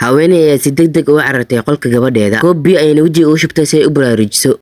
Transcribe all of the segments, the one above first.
haweeney ayaa si degdeg uga carartay qolka gabadheeda. Koob biyo ayayna wejiga u shubtay si ay u baraarujiso.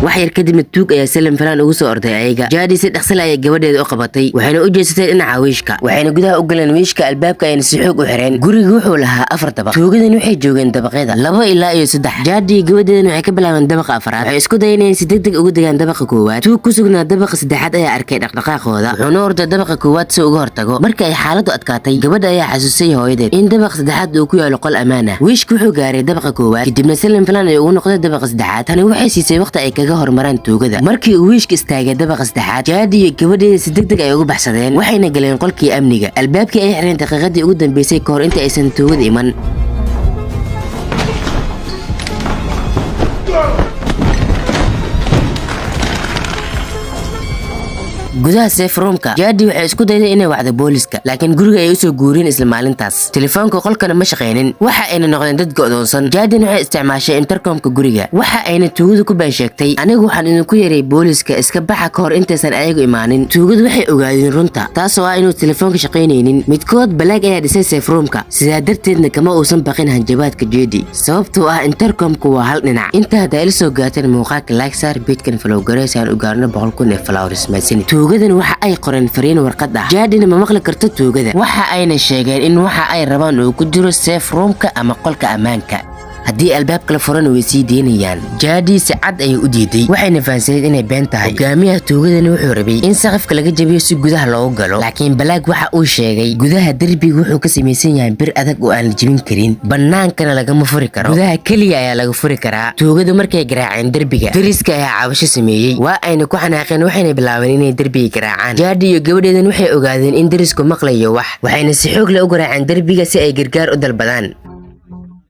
wax yar kadibna tuug ayaa Salim Falan ugu soo orday ayaga. Jadi si dhaxsal ay gabadheeda u qabatay, waxayna u jeesatay dhinaca wiishka. Waxayna gudaha u galeen wiishka, albaabka ayna si xoog u xireen. Guriga wuxuu lahaa 4 dabaq. Tuugadan waxay joogeen dabaqyada 2 ilaa 3. Jadi gabadheedan waxay ka bilaabeen dabaqa 4. Waxay isku dayeen inay si degdeg ugu degaan dabaqa 1. Tuug ku sugnaa dabaqa 3 ayaa arkay dhaqdhaqaaqooda. Wuxuuna orday dabaqa 1 si uga hortago. Markii ay xaaladdu adkaatay, gabadha ayaa xasuusay hooyadeed in dabaqa 3 uu ku yaalo qol amaan ah. Wiishku wuxuu gaaray dabaqa 1, kadibna Salim Falan ay ugu noqday dabaqa 3. Tani waxay siisay waqti ay kaga hormaraan tuugada. markii uu wiishka istaagay dabaqa 3, Jadi iyo gabadheeda si degdeg ay uga baxsadeen. waxayna galeen qolkii amniga. albaabkii ay xireen daqiiqadii ugu dambeysay ka hor inta aysan tuugada iman. gudaha safe roomka, Jadi waxay isku dayday inay wacdo booliska, laakiin guriga ay u soo guureen isla maalintaas. Telefoonka qolkana ma shaqeynin. waxa ayna noqdeen dad go'doonsan. Jadi waxay isticmaashay intercomka guriga. waxa ayna tuugada ku been sheegtay, anigu waxaan idinku yeeray booliska iska baxa ka hor intaysan ayagu imaanin. tuugadu waxay ogaadeen runta, taasoo ah inuu telefoonka shaqeynaynin. midkood balaag ayaa dhisay safe roomka, sidaa darteedna kama uusan baqin hanjabaadka Jadi, sababtoo ah intercomku waa hal dhinac. inta hadda ila soo gaateen muuqaalka like saar, beedkan follow gareysaan u gaarno 100,000 ee followers maasini. tuugadan waxa ay qoreen fariin warqad ah. Jadi ma maqli karto tuugada. waxa ayna sheegeen in waxa ay rabaan uu ku jiro safe roomka ama qolka amaanka. haddii albaabka la furan way sii deynayaan. Jadi si cad ayay u diiday, waxayna fahansayd inay been tahay. hogaamiyaha tuugadana wuxuu rabay in saqafka laga jabiyo si gudaha loogu galo, laakiin balaag waxa uu sheegay gudaha derbiga wuxuu ka samaysan yahay bir adag oo aan la jebin karin, banaankana lagama furi karo, gudaha kaliya ayaa laga furi karaa. tuugadu markay garaaceen derbiga, dariska ayaa cabasho sameeyey. waa ayna ku xanaaqeen, waxayna bilaabeen inay derbiga garaacaan. Jadi iyo gabadheedan waxay ogaadeen in darisku maqlayo wax, waxayna si xoog leh u garaaceen derbiga si ay gargaar u dalbadaan.